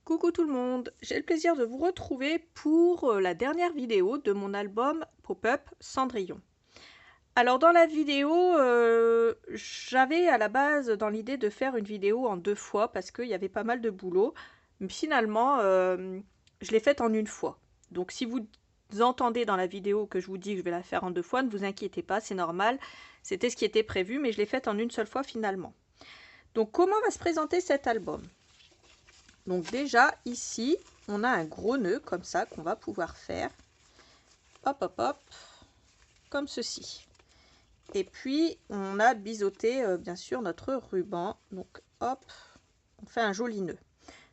Coucou tout le monde, j'ai le plaisir de vous retrouver pour la dernière vidéo de mon album Pop-up Cendrillon. Alors dans la vidéo, j'avais à la base dans l'idée de faire une vidéo en 2 fois parce qu'il y avait pas mal de boulot. Mais finalement, je l'ai faite en une fois. Donc si vous entendez dans la vidéo que je vous dis que je vais la faire en 2 fois, ne vous inquiétez pas, c'est normal. C'était ce qui était prévu, mais je l'ai faite en une seule fois finalement. Donc comment va se présenter cet album ? Donc déjà ici on a un gros nœud comme ça qu'on va pouvoir faire, hop hop hop, comme ceci. Et puis on a biseauté bien sûr notre ruban, donc hop, on fait un joli nœud.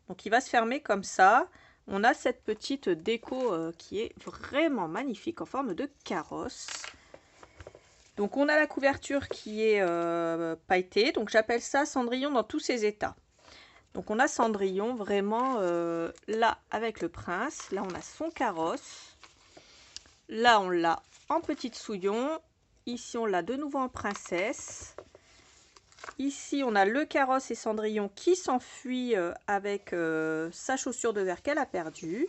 Donc il va se fermer comme ça. On a cette petite déco qui est vraiment magnifique en forme de carrosse. Donc on a la couverture qui est pailletée, donc j'appelle ça Cendrillon dans tous ses états. Donc on a Cendrillon vraiment là avec le prince. Là on a son carrosse. Là on l'a en petite souillon. Ici on l'a de nouveau en princesse. Ici on a le carrosse et Cendrillon qui s'enfuit avec sa chaussure de verre qu'elle a perdue.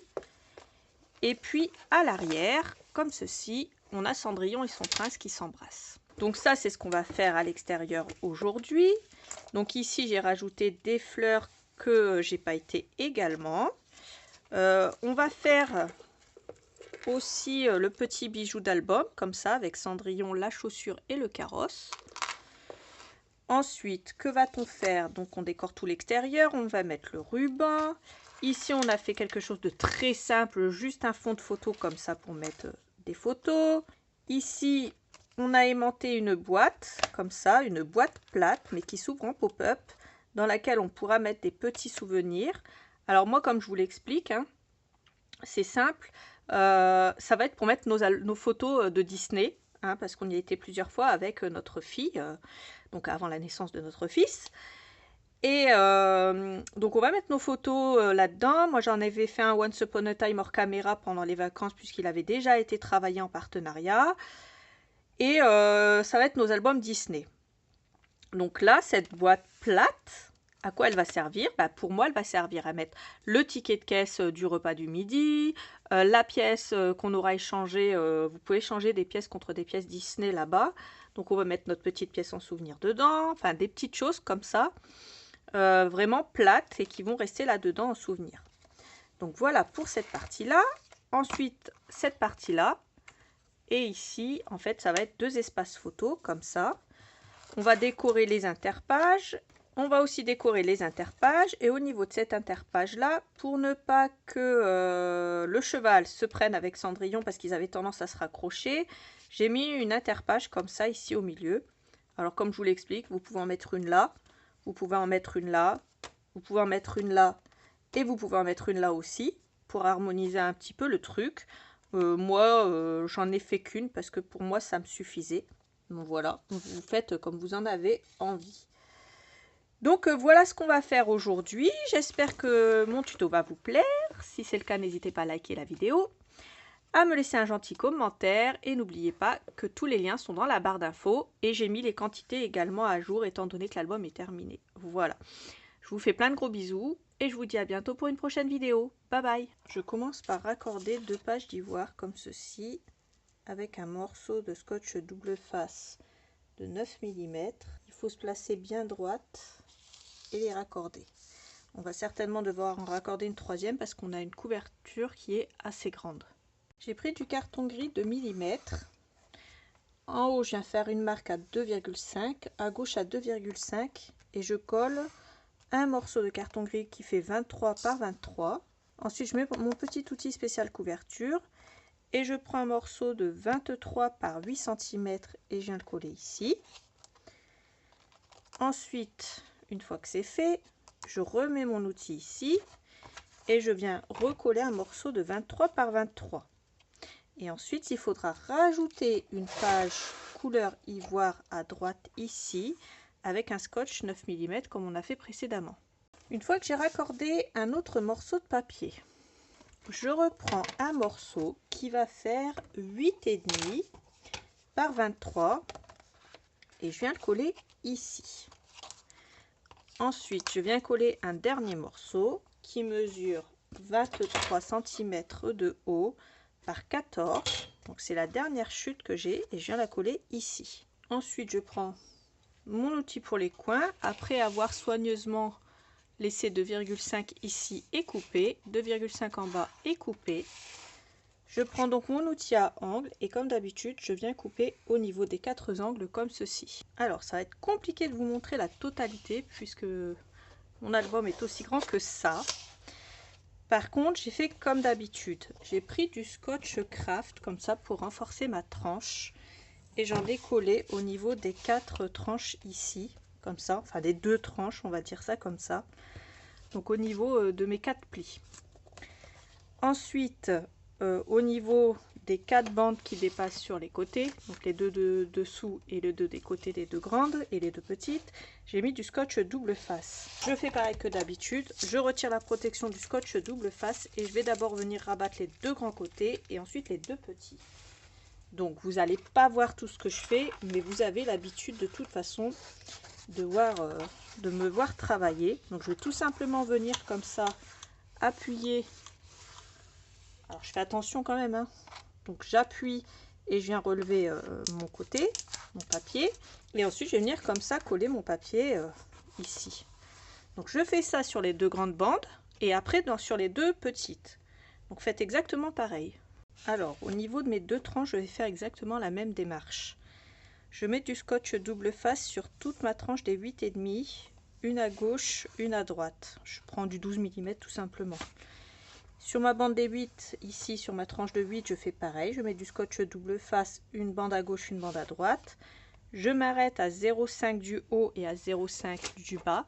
Et puis à l'arrière, comme ceci, on a Cendrillon et son prince qui s'embrassent. Donc ça c'est ce qu'on va faire à l'extérieur aujourd'hui. Donc ici j'ai rajouté des fleurs que j'ai pailletées également. On va faire aussi le petit bijou d'album comme ça avec Cendrillon, la chaussure et le carrosse. Ensuite que va-t-on faire? Donc on décore tout l'extérieur, on va mettre le ruban. Ici on a fait quelque chose de très simple, juste un fond de photo comme ça pour mettre des photos. Ici on a aimanté une boîte comme ça, une boîte plate mais qui s'ouvre en pop-up, dans laquelle on pourra mettre des petits souvenirs. Alors moi comme je vous l'explique, hein, c'est simple, ça va être pour mettre nos photos de Disney, hein, parce qu'on y a été plusieurs fois avec notre fille, donc avant la naissance de notre fils. Et donc on va mettre nos photos là-dedans. Moi j'en avais fait un Once Upon a Time hors caméra pendant les vacances puisqu'il avait déjà été travaillé en partenariat. Et ça va être nos albums Disney. Donc là, cette boîte plate, à quoi elle va servir? Pour moi, elle va servir à mettre le ticket de caisse du repas du midi, la pièce qu'on aura échangée. Vous pouvez changer des pièces contre des pièces Disney là-bas. Donc on va mettre notre petite pièce en souvenir dedans. Enfin, des petites choses comme ça, vraiment plates et qui vont rester là-dedans en souvenir. Donc voilà pour cette partie-là. Ensuite, cette partie-là. Et ici, en fait, ça va être 2 espaces photos comme ça. On va décorer les interpages. On va aussi décorer les interpages. Et au niveau de cette interpage là, pour ne pas que le cheval se prenne avec Cendrillon parce qu'ils avaient tendance à se raccrocher, j'ai mis une interpage comme ça ici au milieu. Alors comme je vous l'explique, vous pouvez en mettre une là, vous pouvez en mettre une là, vous pouvez en mettre une là et vous pouvez en mettre une là aussi pour harmoniser un petit peu le truc. Moi j'en ai fait qu'une parce que pour moi ça me suffisait. Donc voilà, vous faites comme vous en avez envie. Donc voilà ce qu'on va faire aujourd'hui. J'espère que mon tuto va vous plaire. Si c'est le cas, n'hésitez pas à liker la vidéo, à me laisser un gentil commentaire et n'oubliez pas que tous les liens sont dans la barre d'infos et j'ai mis les quantités également à jour étant donné que l'album est terminé. Voilà, je vous fais plein de gros bisous et je vous dis à bientôt pour une prochaine vidéo. Bye bye. Je commence par raccorder 2 pages d'ivoire comme ceci, avec un morceau de scotch double face de 9 mm. Il faut se placer bien droite et les raccorder. On va certainement devoir en raccorder une 3e parce qu'on a une couverture qui est assez grande. J'ai pris du carton gris de millimètres. En haut, je viens faire une marque à 2,5, à gauche à 2,5 et je colle un morceau de carton gris qui fait 23 par 23. Ensuite, je mets mon petit outil spécial couverture. Et je prends un morceau de 23 par 8 cm et je viens le coller ici. Ensuite, une fois que c'est fait, je remets mon outil ici et je viens recoller un morceau de 23 par 23. Et ensuite, il faudra rajouter une page couleur ivoire à droite ici avec un scotch 9 mm comme on a fait précédemment. Une fois que j'ai raccordé un autre morceau de papier, je reprends un morceau qui va faire 8,5 par 23 et je viens le coller ici. Ensuite, je viens coller un dernier morceau qui mesure 23 cm de haut par 14. Donc c'est la dernière chute que j'ai et je viens la coller ici. Ensuite je prends mon outil pour les coins, après avoir soigneusement laissé 2,5 ici et coupé, 2,5 en bas et coupé. Je prends donc mon outil à angle et comme d'habitude, je viens couper au niveau des 4 angles comme ceci. Alors ça va être compliqué de vous montrer la totalité puisque mon album est aussi grand que ça. Par contre, j'ai fait comme d'habitude. J'ai pris du scotch craft comme ça pour renforcer ma tranche. Et j'en décollé au niveau des 4 tranches ici, comme ça. Enfin des 2 tranches, on va dire ça comme ça. Donc au niveau de mes 4 plis. Ensuite, au niveau des 4 bandes qui dépassent sur les côtés, donc les 2 de dessous et les 2 des côtés, les 2 grandes et les 2 petites, j'ai mis du scotch double face. Je fais pareil que d'habitude, je retire la protection du scotch double face et je vais d'abord venir rabattre les 2 grands côtés et ensuite les 2 petits. Donc vous n'allez pas voir tout ce que je fais, mais vous avez l'habitude de toute façon de me voir travailler. Donc je vais tout simplement venir comme ça appuyer. Alors je fais attention quand même, hein. Donc j'appuie et je viens relever mon côté, mon papier. Et ensuite je vais venir comme ça coller mon papier ici. Donc je fais ça sur les 2 grandes bandes et après sur les 2 petites. Donc faites exactement pareil. Alors au niveau de mes 2 tranches, je vais faire exactement la même démarche. Je mets du scotch double face sur toute ma tranche des 8,5, une à gauche, une à droite. Je prends du 12 mm tout simplement. Sur ma bande des 8, ici sur ma tranche de 8, je fais pareil. Je mets du scotch double face, une bande à gauche, une bande à droite. Je m'arrête à 0,5 du haut et à 0,5 du bas.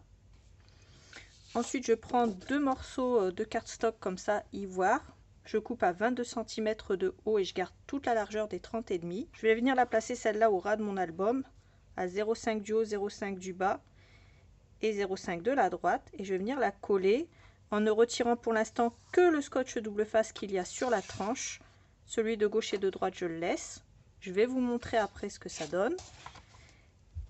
Ensuite, je prends 2 morceaux de cardstock comme ça, ivoire. Je coupe à 22 cm de haut et je garde toute la largeur des 30,5. Je vais venir la placer celle-là au ras de mon album, à 0,5 du haut, 0,5 du bas et 0,5 de la droite. Et je vais venir la coller en ne retirant pour l'instant que le scotch double face qu'il y a sur la tranche. Celui de gauche et de droite, je le laisse. Je vais vous montrer après ce que ça donne.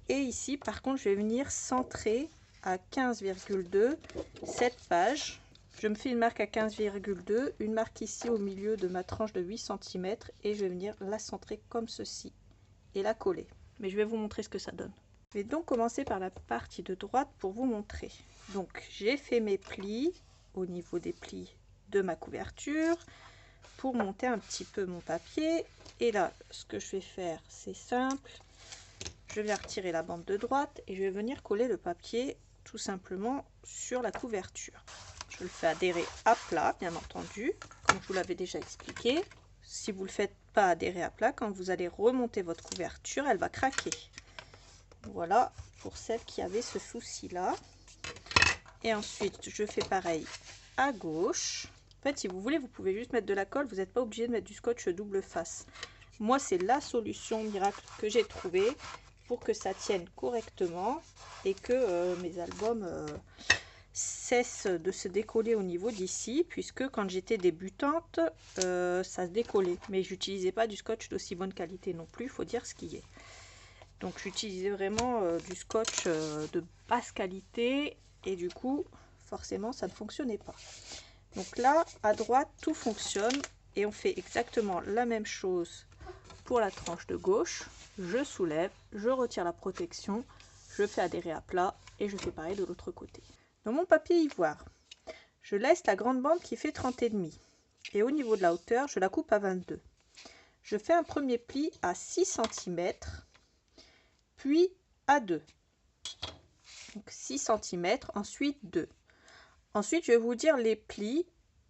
Et ici, par contre, je vais venir centrer à 15,2 cette page. Je me fais une marque à 15,2, une marque ici au milieu de ma tranche de 8 cm et je vais venir la centrer comme ceci et la coller. Mais je vais vous montrer ce que ça donne. Je vais donc commencer par la partie de droite pour vous montrer. Donc j'ai fait mes plis au niveau des plis de ma couverture pour monter un petit peu mon papier. Et là, ce que je vais faire, c'est simple. Je viens retirer la bande de droite et je vais venir coller le papier tout simplement sur la couverture. Je le fais adhérer à plat, bien entendu, comme je vous l'avais déjà expliqué. Si vous ne le faites pas adhérer à plat, quand vous allez remonter votre couverture, elle va craquer. Voilà pour celle qui avait ce souci-là. Et ensuite, je fais pareil à gauche. En fait, si vous voulez, vous pouvez juste mettre de la colle. Vous n'êtes pas obligé de mettre du scotch double face. Moi, c'est la solution miracle que j'ai trouvée pour que ça tienne correctement et que mes albums cessent de se décoller au niveau d'ici, puisque quand j'étais débutante, ça se décollait. Mais j'utilisais pas du scotch d'aussi bonne qualité non plus, il faut dire ce qui est. Donc j'utilisais vraiment du scotch de basse qualité et du coup forcément ça ne fonctionnait pas. Donc là à droite tout fonctionne et on fait exactement la même chose pour la tranche de gauche. Je soulève, je retire la protection, je fais adhérer à plat et je fais pareil de l'autre côté. Dans mon papier ivoire, je laisse la grande bande qui fait 30,5 et au niveau de la hauteur je la coupe à 22. Je fais un premier pli à 6 cm puis à 2. Donc 6 cm, ensuite 2. Ensuite, je vais vous dire les plis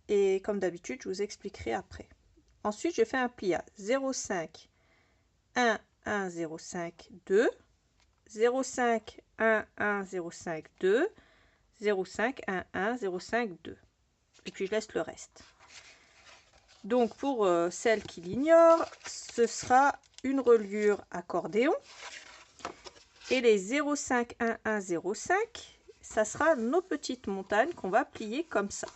et comme d'habitude, je vous expliquerai après. Ensuite, je fais un pli à 0,5, 1, 1, 0,5, 2, 0,5, 1, 1, 0,5, 2, 0,5, 1, 1, 0,5, 2. Et puis, je laisse le reste. Donc, pour celles qui l'ignorent, ce sera une reliure accordéon. Et les 0,5, 1, 1, 0,5, ça sera nos petites montagnes qu'on va plier comme ça.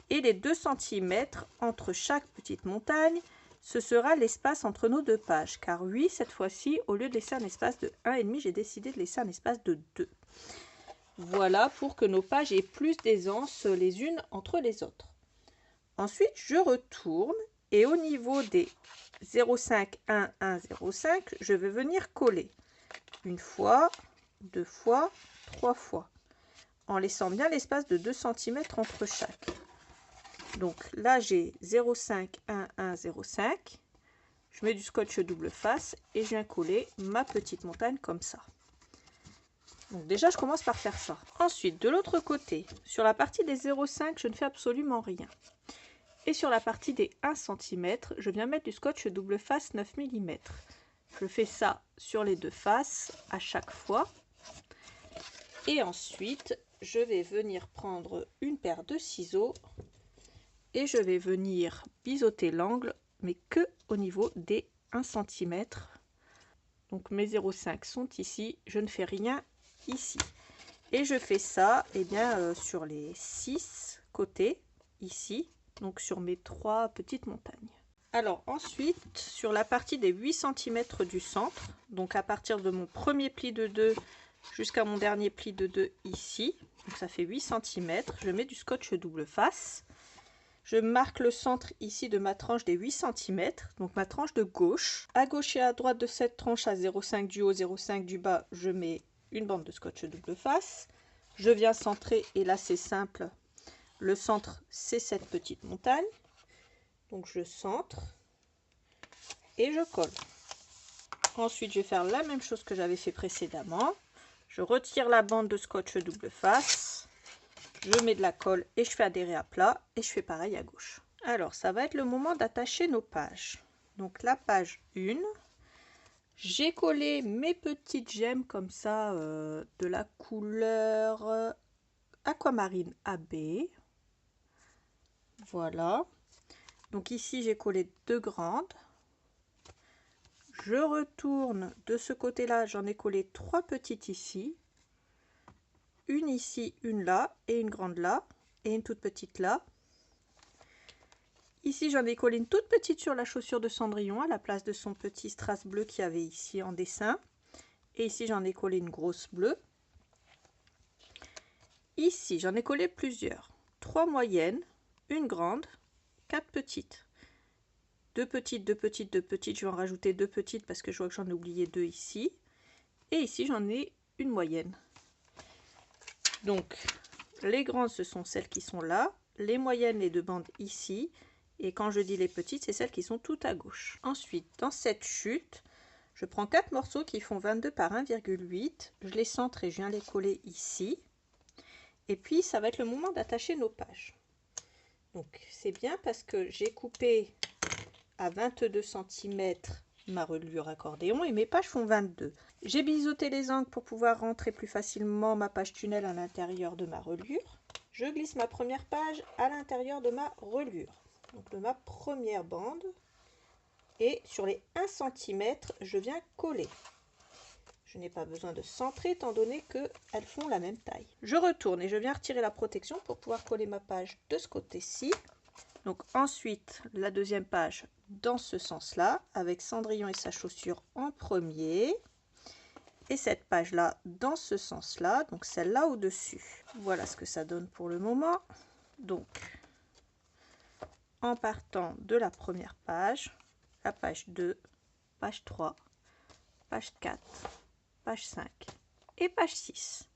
Et les 2 cm entre chaque petite montagne, ce sera l'espace entre nos 2 pages. Car oui, cette fois-ci, au lieu de laisser un espace de 1,5, j'ai décidé de laisser un espace de 2. Voilà, pour que nos pages aient plus d'aisance les unes entre les autres. Ensuite, je retourne et au niveau des 0,5, 1, 1, 0,5, je vais venir coller une fois, deux fois, trois fois, en laissant bien l'espace de 2 cm entre chaque. Donc là, j'ai 0,5, 1, 1, 0,5. Je mets du scotch double face et je viens coller ma petite montagne comme ça. Donc déjà, je commence par faire ça. Ensuite, de l'autre côté, sur la partie des 0,5, je ne fais absolument rien. Et sur la partie des 1 cm, je viens mettre du scotch double face 9 mm. Je fais ça sur les deux faces à chaque fois. Et ensuite, je vais venir prendre une paire de ciseaux et je vais venir biseauter l'angle, mais que au niveau des 1 cm. Donc mes 0,5 sont ici, je ne fais rien ici. Et je fais ça sur les 6 côtés, ici, donc sur mes 3 petites montagnes. Alors ensuite, sur la partie des 8 cm du centre, donc à partir de mon premier pli de 2 jusqu'à mon dernier pli de 2 ici, donc ça fait 8 cm, je mets du scotch double face. Je marque le centre ici de ma tranche des 8 cm, donc ma tranche de gauche. À gauche et à droite de cette tranche à 0,5 du haut, 0,5 du bas, je mets une bande de scotch double face. Je viens centrer et là c'est simple. Le centre, c'est cette petite montagne. Donc je centre et je colle. Ensuite, je vais faire la même chose que j'avais fait précédemment. Je retire la bande de scotch double face. Je mets de la colle et je fais adhérer à plat et je fais pareil à gauche. Alors, ça va être le moment d'attacher nos pages. Donc la page 1, j'ai collé mes petites gemmes comme ça de la couleur aquamarine AB. Voilà. Donc ici, j'ai collé 2 grandes. Je retourne de ce côté-là, j'en ai collé 3 petites ici. Une ici, une là, et une grande là, et une toute petite là. Ici, j'en ai collé une toute petite sur la chaussure de Cendrillon, à la place de son petit strass bleu qu'il y avait ici en dessin. Et ici, j'en ai collé une grosse bleue. Ici, j'en ai collé plusieurs. 3 moyennes, une grande, 4 petites. 2 petites, 2 petites, 2 petites. Je vais en rajouter 2 petites parce que je vois que j'en ai oublié 2 ici. Et ici, j'en ai une moyenne. Donc, les grandes, ce sont celles qui sont là. Les moyennes, les 2 bandes ici. Et quand je dis les petites, c'est celles qui sont toutes à gauche. Ensuite, dans cette chute, je prends 4 morceaux qui font 22 par 1,8. Je les centre et je viens les coller ici. Et puis, ça va être le moment d'attacher nos pages. Donc, c'est bien parce que j'ai coupé à 22 cm ma reliure accordéon et mes pages font 22. J'ai biseauté les angles pour pouvoir rentrer plus facilement ma page tunnel à l'intérieur de ma reliure. Je glisse ma première page à l'intérieur de ma reliure, donc de ma première bande, et sur les 1 cm, je viens coller. Je n'ai pas besoin de centrer étant donné qu'elles font la même taille. Je retourne et je viens retirer la protection pour pouvoir coller ma page de ce côté-ci. Donc ensuite, la deuxième page dans ce sens-là, avec Cendrillon et sa chaussure en premier. Et cette page-là dans ce sens-là, donc celle-là au-dessus. Voilà ce que ça donne pour le moment. Donc, en partant de la première page, la page 2, page 3, page 4, page 5 et page 6.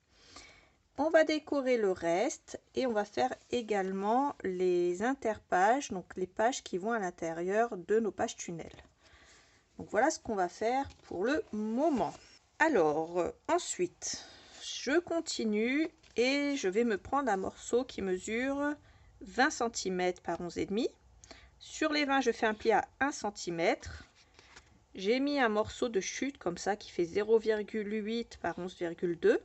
On va décorer le reste et on va faire également les interpages, donc les pages qui vont à l'intérieur de nos pages tunnel. Donc voilà ce qu'on va faire pour le moment. Alors ensuite, je continue et je vais me prendre un morceau qui mesure 20 cm par 11,5. Sur les 20, je fais un pli à 1 cm. J'ai mis un morceau de chute comme ça qui fait 0,8 par 11,2.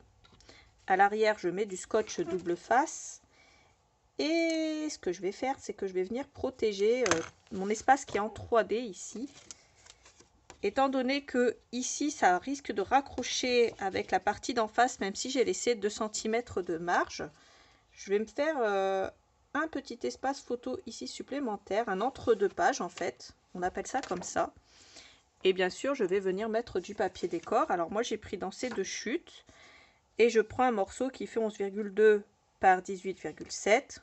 À l'arrière, je mets du scotch double face. Et ce que je vais faire, c'est que je vais venir protéger mon espace qui est en 3D ici. Étant donné que ici, ça risque de raccrocher avec la partie d'en face, même si j'ai laissé 2 cm de marge, je vais me faire un petit espace photo ici supplémentaire, un entre-deux pages en fait. On appelle ça comme ça. Et bien sûr, je vais venir mettre du papier décor. Alors moi, j'ai pris dans ces 2 chutes. Et je prends un morceau qui fait 11,2 par 18,7.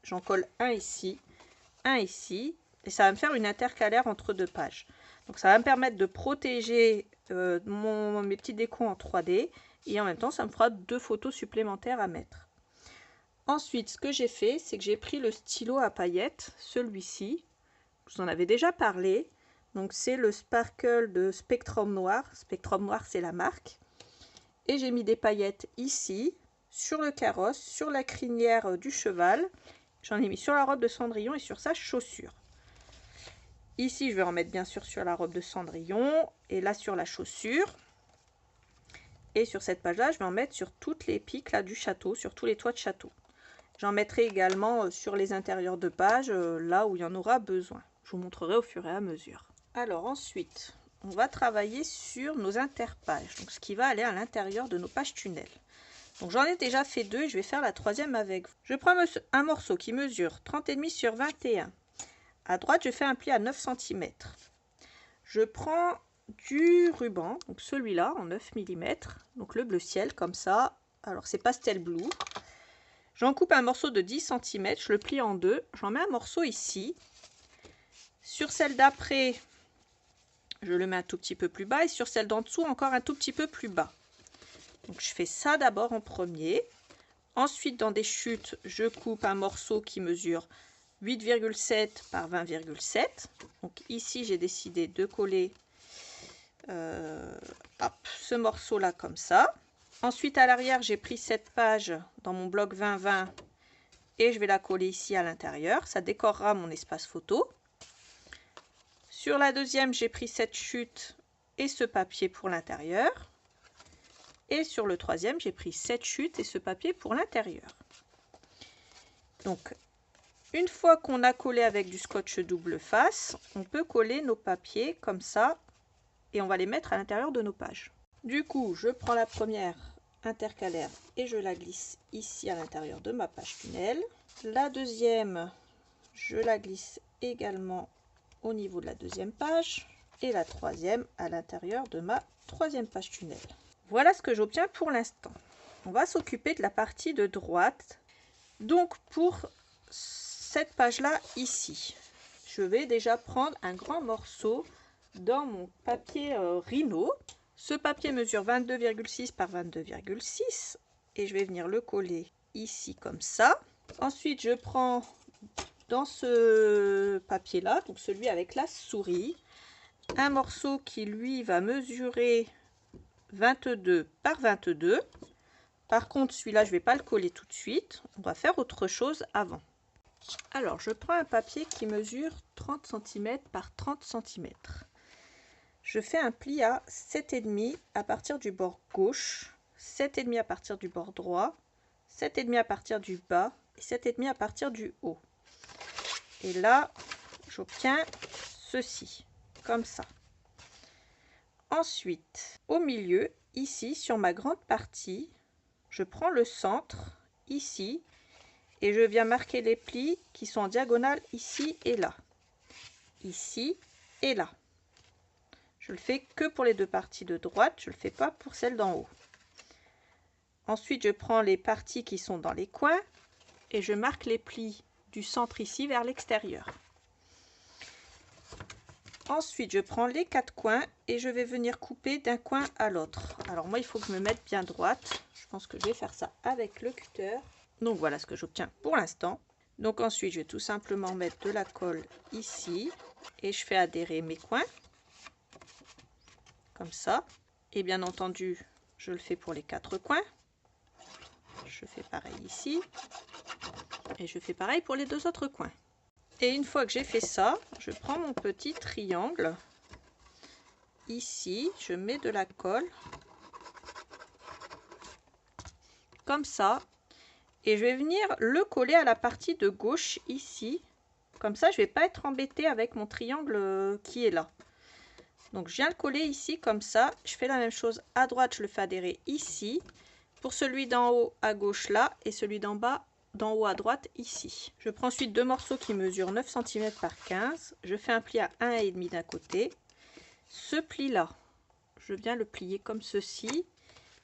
J'en colle un ici, et ça va me faire une intercalaire entre deux pages. Donc ça va me permettre de protéger mes petits décos en 3D, et en même temps ça me fera 2 photos supplémentaires à mettre. Ensuite, ce que j'ai fait, c'est que j'ai pris le stylo à paillettes, celui-ci, je vous en avais déjà parlé. Donc c'est le Sparkle de Spectrum Noir. Spectrum Noir, c'est la marque. Et j'ai mis des paillettes ici, sur le carrosse, sur la crinière du cheval. J'en ai mis sur la robe de Cendrillon et sur sa chaussure. Ici, je vais en mettre bien sûr sur la robe de Cendrillon et là sur la chaussure. Et sur cette page-là, je vais en mettre sur toutes les piques là, du château, sur tous les toits de château. J'en mettrai également sur les intérieurs de page, là où il y en aura besoin. Je vous montrerai au fur et à mesure. Alors ensuite, on va travailler sur nos interpages, donc ce qui va aller à l'intérieur de nos pages tunnels. Donc j'en ai déjà fait 2 et je vais faire la 3e avec vous. Je prends un morceau qui mesure 30,5 sur 21. À droite, je fais un pli à 9 cm. Je prends du ruban, donc celui-là en 9 mm, donc le bleu ciel comme ça. Alors c'est pastel blue. J'en coupe un morceau de 10 cm, je le plie en 2. J'en mets un morceau ici. Sur celle d'après, je le mets un tout petit peu plus bas et sur celle d'en dessous encore un tout petit peu plus bas. Donc je fais ça d'abord en premier. Ensuite dans des chutes, je coupe un morceau qui mesure 8,7 par 20,7. Donc ici j'ai décidé de coller ce morceau là comme ça. Ensuite à l'arrière j'ai pris cette page dans mon bloc 20-20 et je vais la coller ici à l'intérieur. Ça décorera mon espace photo. Sur la deuxième, j'ai pris cette chute et ce papier pour l'intérieur. Et sur le troisième, j'ai pris cette chute et ce papier pour l'intérieur. Donc, une fois qu'on a collé avec du scotch double face, on peut coller nos papiers comme ça et on va les mettre à l'intérieur de nos pages. Du coup, je prends la première intercalaire et je la glisse ici à l'intérieur de ma page tunnel. La deuxième, je la glisse également au niveau de la deuxième page et la troisième à l'intérieur de ma troisième page tunnel. Voilà ce que j'obtiens pour l'instant. On va s'occuper de la partie de droite. Donc pour cette page là ici, je vais déjà prendre un grand morceau dans mon papier Rhino. Ce papier mesure 22,6 par 22,6 et je vais venir le coller ici comme ça. Ensuite je prends dans ce papier là, donc celui avec la souris, un morceau qui lui va mesurer 22 par 22. Par contre celui-là je vais pas le coller tout de suite, on va faire autre chose avant. Alors je prends un papier qui mesure 30 cm par 30 cm. Je fais un pli à 7,5 à partir du bord gauche, 7,5 à partir du bord droit, 7,5 à partir du bas et 7,5 à partir du haut. Et là, j'obtiens ceci, comme ça. Ensuite, au milieu, ici, sur ma grande partie, je prends le centre, ici, et je viens marquer les plis qui sont en diagonale ici et là. Ici et là. Je le fais que pour les deux parties de droite, je ne le fais pas pour celle d'en haut. Ensuite, je prends les parties qui sont dans les coins et je marque les plis du centre ici vers l'extérieur. Ensuite, je prends les 4 coins et je vais venir couper d'un coin à l'autre. Alors moi, il faut que je me mette bien droite. Je pense que je vais faire ça avec le cutter. Donc voilà ce que j'obtiens pour l'instant. Donc ensuite, je vais tout simplement mettre de la colle ici et je fais adhérer mes coins. Comme ça. Et bien entendu, je le fais pour les 4 coins. Je fais pareil ici. Et je fais pareil pour les 2 autres coins. Et une fois que j'ai fait ça, je prends mon petit triangle. Ici, je mets de la colle. Comme ça. Et je vais venir le coller à la partie de gauche ici. Comme ça, je ne vais pas être embêtée avec mon triangle qui est là. Donc je viens le coller ici comme ça. Je fais la même chose à droite, je le fais adhérer ici. Pour celui d'en haut à gauche là et celui d'en bas d'en haut à droite ici. Je prends ensuite 2 morceaux qui mesurent 9 cm par 15. Je fais un pli à 1,5 d'un côté. Ce pli là, je viens le plier comme ceci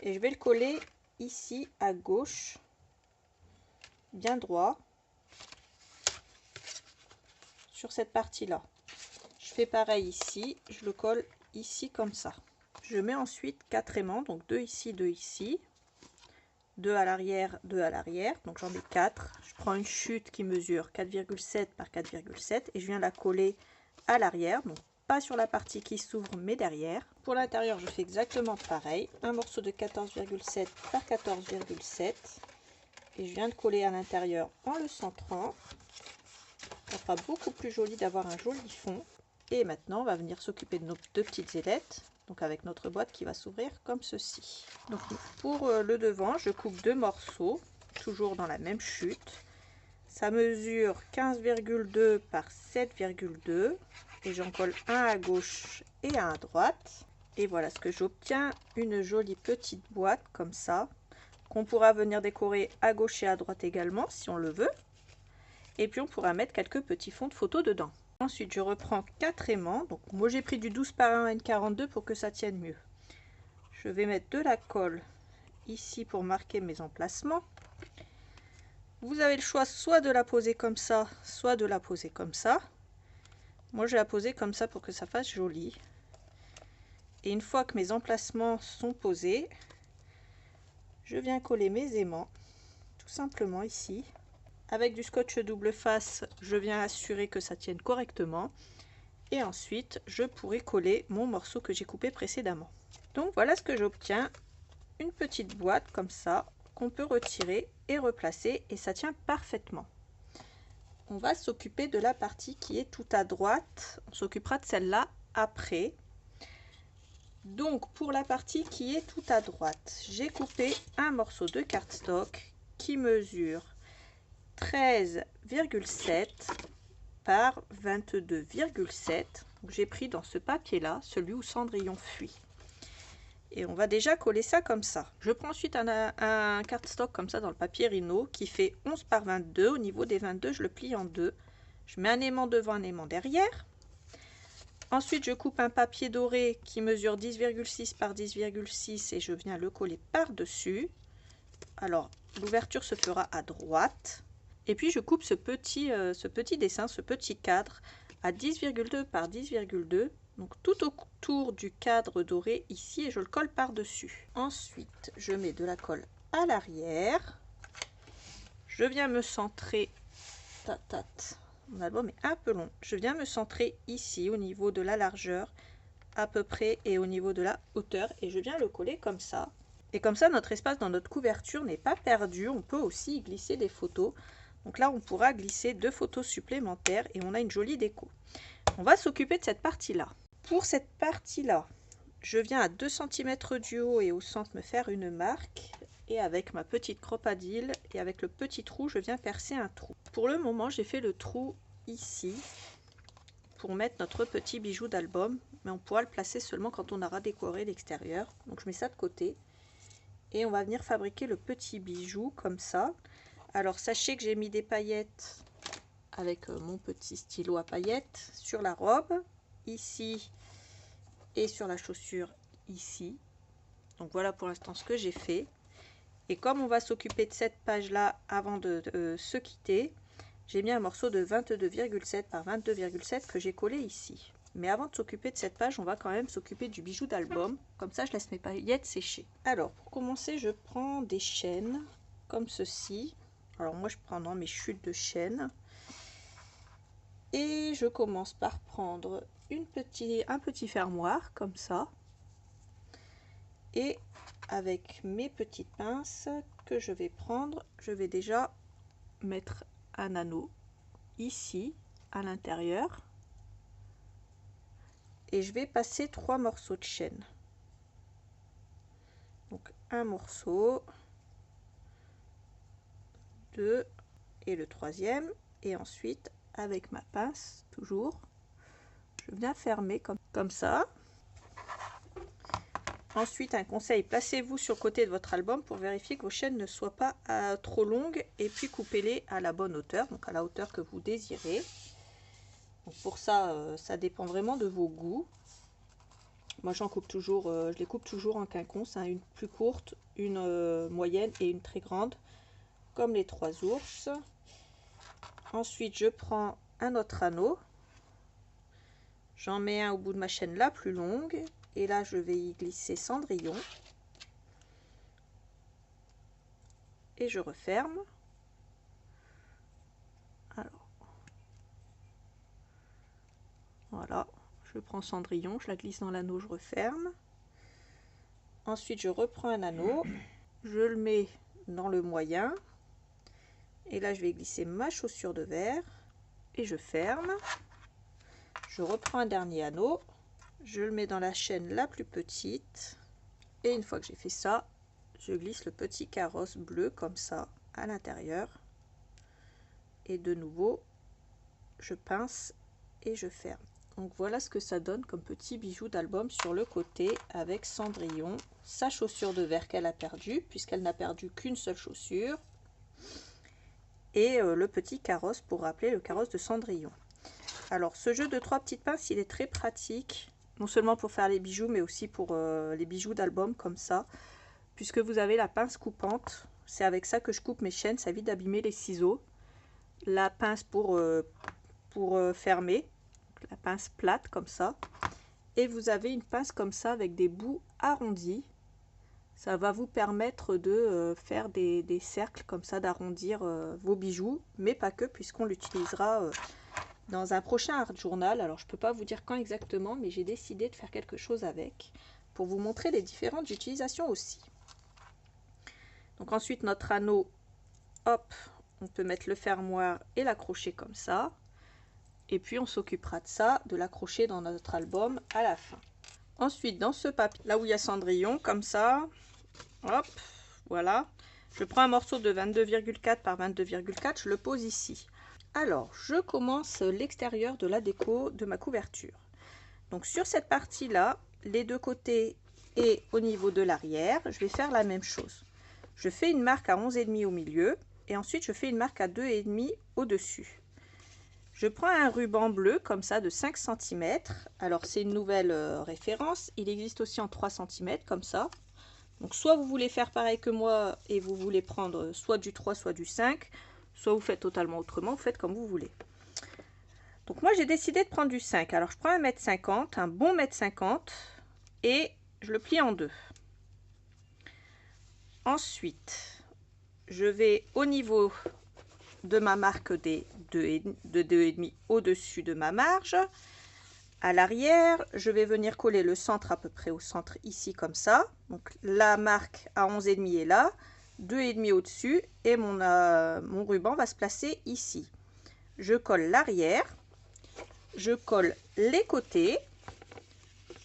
et je vais le coller ici à gauche, bien droit, sur cette partie-là. Je fais pareil ici, je le colle ici comme ça. Je mets ensuite 4 aimants, donc 2 ici, 2 ici, 2 à l'arrière, 2 à l'arrière, donc j'en mets 4. Je prends une chute qui mesure 4,7 par 4,7 et je viens la coller à l'arrière, donc pas sur la partie qui s'ouvre mais derrière. Pour l'intérieur, je fais exactement pareil, un morceau de 14,7 par 14,7 et je viens de coller à l'intérieur en le centrant. Ça sera beaucoup plus joli d'avoir un joli fond. Et maintenant, on va venir s'occuper de nos 2 petites ailettes, donc avec notre boîte qui va s'ouvrir comme ceci. Donc pour le devant, je coupe 2 morceaux, toujours dans la même chute. Ça mesure 15,2 par 7,2 et j'en colle un à gauche et un à droite. Et voilà ce que j'obtiens, une jolie petite boîte comme ça, qu'on pourra venir décorer à gauche et à droite également si on le veut. Et puis on pourra mettre quelques petits fonds de photos dedans. Ensuite, je reprends 4 aimants. Donc moi j'ai pris du 12 par 1 N42 pour que ça tienne mieux. Je vais mettre de la colle ici pour marquer mes emplacements. Vous avez le choix soit de la poser comme ça, soit de la poser comme ça. Moi je vais la poser comme ça pour que ça fasse joli. Et une fois que mes emplacements sont posés, je viens coller mes aimants tout simplement ici. Avec du scotch double face, je viens assurer que ça tienne correctement. Et ensuite, je pourrai coller mon morceau que j'ai coupé précédemment. Donc voilà ce que j'obtiens. Une petite boîte comme ça, qu'on peut retirer et replacer. Et ça tient parfaitement. On va s'occuper de la partie qui est tout à droite. On s'occupera de celle-là après. Donc pour la partie qui est tout à droite, j'ai coupé un morceau de cardstock qui mesure 13,7 par 22,7. J'ai pris dans ce papier là, celui où Cendrillon fuit. Et on va déjà coller ça comme ça. Je prends ensuite un cardstock comme ça dans le papier Rhino qui fait 11 par 22. Au niveau des 22, je le plie en deux. Je mets un aimant devant, un aimant derrière. Ensuite, je coupe un papier doré qui mesure 10,6 par 10,6 et je viens le coller par-dessus. Alors, l'ouverture se fera à droite. Et puis je coupe ce petit dessin, ce petit cadre à 10,2 par 10,2. Donc tout autour du cadre doré ici et je le colle par-dessus. Ensuite, je mets de la colle à l'arrière. Je viens me centrer. Mon album est un peu long. Je viens me centrer ici au niveau de la largeur à peu près et au niveau de la hauteur. Et je viens le coller comme ça. Et comme ça, notre espace dans notre couverture n'est pas perdu. On peut aussi y glisser des photos. Donc là, on pourra glisser 2 photos supplémentaires et on a une jolie déco. On va s'occuper de cette partie-là. Pour cette partie-là, je viens à 2 cm du haut et au centre me faire une marque. Et avec ma petite cropadille et avec le petit trou, je viens percer un trou. Pour le moment, j'ai fait le trou ici pour mettre notre petit bijou d'album. Mais on pourra le placer seulement quand on aura décoré l'extérieur. Donc je mets ça de côté. Et on va venir fabriquer le petit bijou comme ça. Alors sachez que j'ai mis des paillettes avec mon petit stylo à paillettes sur la robe, ici, et sur la chaussure ici. Donc voilà pour l'instant ce que j'ai fait. Et comme on va s'occuper de cette page-là avant de se quitter, j'ai mis un morceau de 22,7 par 22,7 que j'ai collé ici. Mais avant de s'occuper de cette page, on va quand même s'occuper du bijou d'album. Comme ça, je laisse mes paillettes sécher. Alors, pour commencer, je prends des chaînes comme ceci. Alors moi je prends dans mes chutes de chaîne et je commence par prendre un petit fermoir comme ça et avec mes petites pinces que je vais prendre, je vais déjà mettre un anneau ici à l'intérieur et je vais passer 3 morceaux de chaîne. Donc un morceau, 2 et le troisième, et ensuite avec ma pince toujours je viens fermer comme ça. Ensuite, un conseil, placez-vous sur le côté de votre album pour vérifier que vos chaînes ne soient pas trop longues et puis coupez-les à la bonne hauteur, donc à la hauteur que vous désirez. Donc pour ça, ça dépend vraiment de vos goûts. Moi j'en coupe toujours, je les coupe toujours en quinconce, hein, une plus courte, une moyenne et une très grande, comme les 3 ours. Ensuite je prends un autre anneau, j'en mets un au bout de ma chaîne la plus longue, et là je vais y glisser Cendrillon. Et je referme. Alors, voilà, je prends Cendrillon, je la glisse dans l'anneau, je referme. Ensuite, je reprends un anneau, je le mets dans le moyen. Et là, je vais glisser ma chaussure de verre et je ferme. Je reprends un dernier anneau, je le mets dans la chaîne la plus petite. Et une fois que j'ai fait ça, je glisse le petit carrosse bleu comme ça à l'intérieur. Et de nouveau, je pince et je ferme. Donc voilà ce que ça donne comme petit bijou d'album sur le côté avec Cendrillon, sa chaussure de verre qu'elle a perdue puisqu'elle n'a perdu qu'une seule chaussure, et le petit carrosse pour rappeler le carrosse de Cendrillon. Alors ce jeu de 3 petites pinces, il est très pratique, non seulement pour faire les bijoux mais aussi pour les bijoux d'album comme ça, puisque vous avez la pince coupante. C'est avec ça que je coupe mes chaînes, ça évite d'abîmer les ciseaux. La pince pour fermer, la pince plate comme ça, et vous avez une pince comme ça avec des bouts arrondis. Ça va vous permettre de faire des cercles comme ça, d'arrondir vos bijoux, mais pas que, puisqu'on l'utilisera dans un prochain art journal. Alors je peux pas vous dire quand exactement, mais j'ai décidé de faire quelque chose avec pour vous montrer les différentes utilisations aussi. Donc ensuite notre anneau, hop, on peut mettre le fermoir et l'accrocher comme ça. Et puis on s'occupera de ça, de l'accrocher dans notre album à la fin. Ensuite, dans ce papier, là où il y a Cendrillon, comme ça, hop, voilà. Je prends un morceau de 22,4 par 22,4, je le pose ici. Alors, je commence l'extérieur de la déco de ma couverture. Donc sur cette partie-là, les deux côtés et au niveau de l'arrière, je vais faire la même chose. Je fais une marque à 11,5 au milieu et ensuite je fais une marque à 2,5 au-dessus. Je prends un ruban bleu comme ça de 5 cm. Alors c'est une nouvelle référence. Il existe aussi en 3 cm comme ça. Donc soit vous voulez faire pareil que moi et vous voulez prendre soit du 3 soit du 5. Soit vous faites totalement autrement, vous faites comme vous voulez. Donc moi j'ai décidé de prendre du 5. Alors je prends 1,50 m, un bon 1,50 m, et je le plie en deux. Ensuite, je vais au niveau de ma marque des 2,5 au-dessus de ma marge. À l'arrière, je vais venir coller le centre à peu près au centre ici comme ça. Donc la marque à 11,5 est là, 2,5 au-dessus, et mon ruban va se placer ici. Je colle l'arrière, je colle les côtés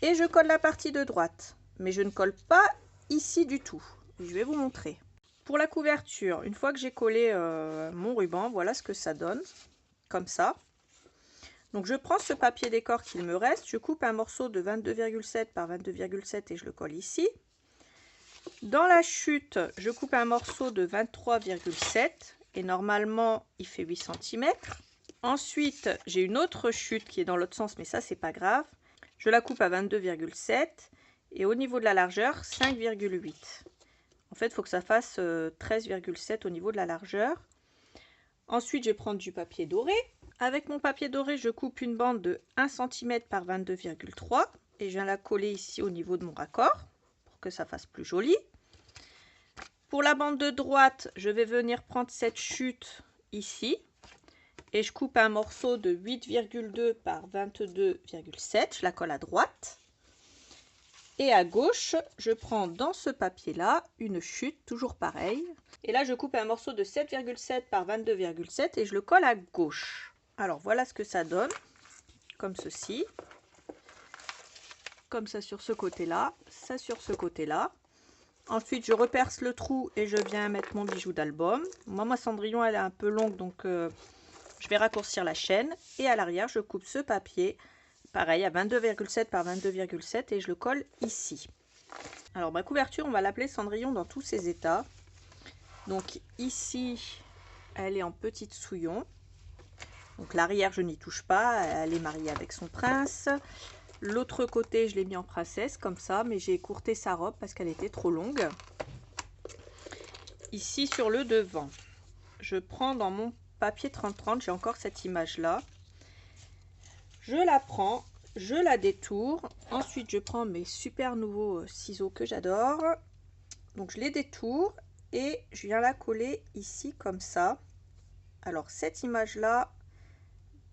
et je colle la partie de droite. Mais je ne colle pas ici du tout. Je vais vous montrer. Pour la couverture, une fois que j'ai collé mon ruban, voilà ce que ça donne, comme ça. Donc je prends ce papier décor qu'il me reste, je coupe un morceau de 22,7 par 22,7 et je le colle ici. Dans la chute, je coupe un morceau de 23,7 et normalement il fait 8 cm. Ensuite, j'ai une autre chute qui est dans l'autre sens, mais ça c'est pas grave. Je la coupe à 22,7 et au niveau de la largeur, 5,8. En fait, il faut que ça fasse 13,7 au niveau de la largeur. Ensuite, je vais prendre du papier doré. Avec mon papier doré, je coupe une bande de 1 cm par 22,3 et je viens la coller ici au niveau de mon raccord pour que ça fasse plus joli. Pour la bande de droite, je vais venir prendre cette chute ici et je coupe un morceau de 8,2 par 22,7. Je la colle à droite. Et à gauche, je prends dans ce papier-là une chute, toujours pareil. Et là, je coupe un morceau de 7,7 par 22,7 et je le colle à gauche. Alors, voilà ce que ça donne, comme ceci. Comme ça sur ce côté-là, ça sur ce côté-là. Ensuite, je reperce le trou et je viens mettre mon bijou d'album. Moi, ma Cendrillon, elle est un peu longue, donc je vais raccourcir la chaîne. Et à l'arrière, je coupe ce papier. Pareil, à 22,7 par 22,7 et je le colle ici. Alors ma couverture, on va l'appeler Cendrillon dans tous ses états. Donc ici, elle est en petite souillon. Donc l'arrière, je n'y touche pas, elle est mariée avec son prince. L'autre côté, je l'ai mis en princesse comme ça, mais j'ai écourté sa robe parce qu'elle était trop longue. Ici sur le devant, je prends dans mon papier 30-30, j'ai encore cette image-là. Je la prends, je la détourne. Ensuite, je prends mes super nouveaux ciseaux que j'adore. Donc, je les détourne et je viens la coller ici comme ça. Alors, cette image-là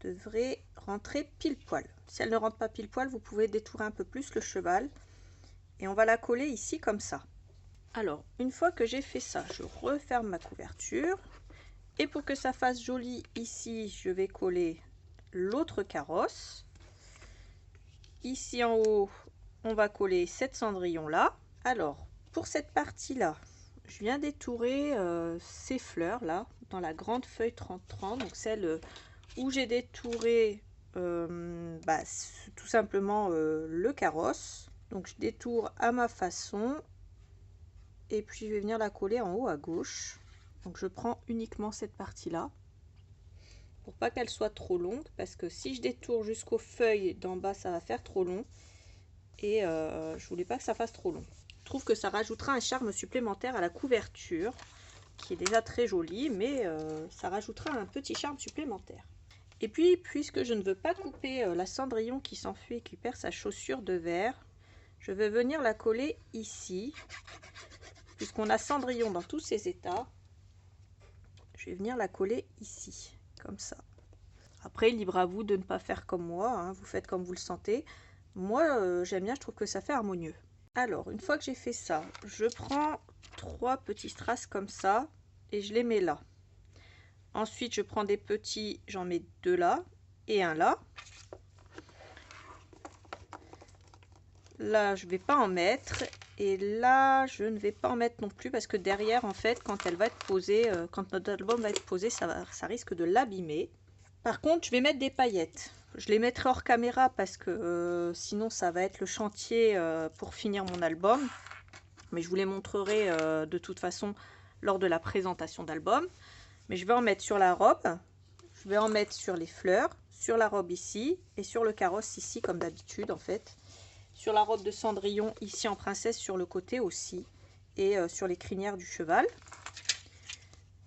devrait rentrer pile poil. Si elle ne rentre pas pile poil, vous pouvez détourer un peu plus le cheval. Et on va la coller ici comme ça. Alors, une fois que j'ai fait ça, je referme ma couverture. Et pour que ça fasse joli, ici, je vais coller l'autre carrosse. Ici en haut, on va coller cette cendrillon-là. Alors, pour cette partie-là, je viens d'étourer ces fleurs-là, dans la grande feuille 30-30, donc celle où j'ai détouré tout simplement le carrosse. Donc, je détourne à ma façon. Et puis, je vais venir la coller en haut à gauche. Donc, je prends uniquement cette partie-là. Pour pas qu'elle soit trop longue, parce que si je détourne jusqu'aux feuilles d'en bas, ça va faire trop long. Et je voulais pas que ça fasse trop long. Je trouve que ça rajoutera un charme supplémentaire à la couverture, qui est déjà très jolie, mais ça rajoutera un petit charme supplémentaire. Et puis, puisque je ne veux pas couper la cendrillon qui s'enfuit et qui perd sa chaussure de verre, je vais venir la coller ici. Puisqu'on a cendrillon dans tous ses états, je vais venir la coller ici, comme ça. Après, libre à vous de ne pas faire comme moi, hein, vous faites comme vous le sentez. Moi, j'aime bien, je trouve que ça fait harmonieux. Alors, une fois que j'ai fait ça, je prends 3 petits strass comme ça et je les mets là. Ensuite, je prends des petits, j'en mets 2 là et un là. Là, je ne vais pas en mettre. Et là, je ne vais pas en mettre non plus parce que derrière, en fait, quand elle va être posée, quand notre album va être posé, ça risque de l'abîmer. Par contre, je vais mettre des paillettes. Je les mettrai hors caméra parce que sinon, ça va être le chantier pour finir mon album. Mais je vous les montrerai de toute façon lors de la présentation d'album. Mais je vais en mettre sur la robe. Je vais en mettre sur les fleurs, sur la robe ici et sur le carrosse ici, comme d'habitude, en fait. Sur la robe de cendrillon, ici en princesse, sur le côté aussi. Et sur les crinières du cheval.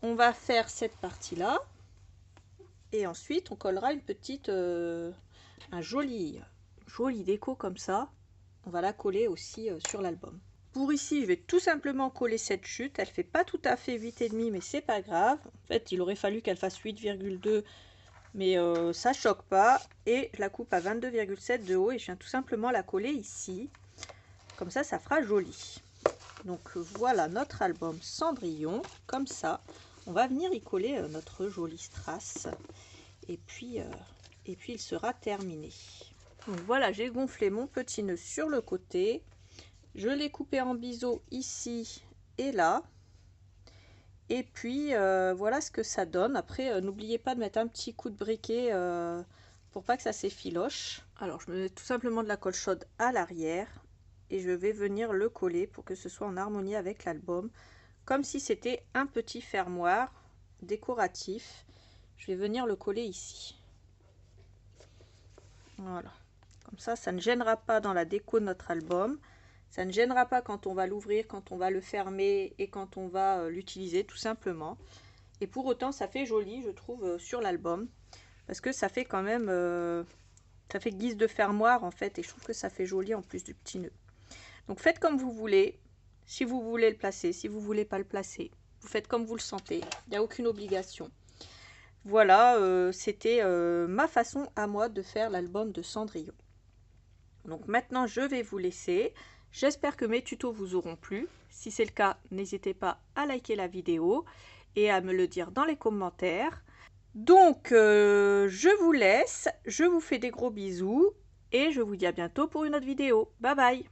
On va faire cette partie-là. Et ensuite, on collera une petite, un joli déco comme ça. On va la coller aussi sur l'album. Pour ici, je vais tout simplement coller cette chute. Elle fait pas tout à fait 8,5, mais c'est pas grave. En fait, il aurait fallu qu'elle fasse 8,2. Mais ça choque pas. Et je la coupe à 22,7 de haut et je viens tout simplement la coller ici. Comme ça fera joli. Donc voilà notre album Cendrillon. Comme ça, on va venir y coller notre joli strass. Et puis il sera terminé. Donc voilà, j'ai gonflé mon petit nœud sur le côté. Je l'ai coupé en biseau ici et là. Et puis voilà ce que ça donne. Après, n'oubliez pas de mettre un petit coup de briquet pour pas que ça s'effiloche. Alors, je mets tout simplement de la colle chaude à l'arrière et je vais venir le coller pour que ce soit en harmonie avec l'album, comme si c'était un petit fermoir décoratif. Je vais venir le coller ici. Voilà. Comme ça ne gênera pas dans la déco de notre album. Ça ne gênera pas quand on va l'ouvrir, quand on va le fermer et quand on va l'utiliser tout simplement. Et pour autant, ça fait joli, je trouve, sur l'album. Parce que ça fait quand même, ça fait guise de fermoir en fait. Et je trouve que ça fait joli en plus du petit nœud. Donc faites comme vous voulez. Si vous voulez le placer, si vous voulez pas le placer. Vous faites comme vous le sentez. Il n'y a aucune obligation. Voilà, c'était ma façon à moi de faire l'album de Cendrillon. Donc maintenant, je vais vous laisser. J'espère que mes tutos vous auront plu. Si c'est le cas, n'hésitez pas à liker la vidéo et à me le dire dans les commentaires. Donc, je vous laisse. Je vous fais des gros bisous et je vous dis à bientôt pour une autre vidéo. Bye bye!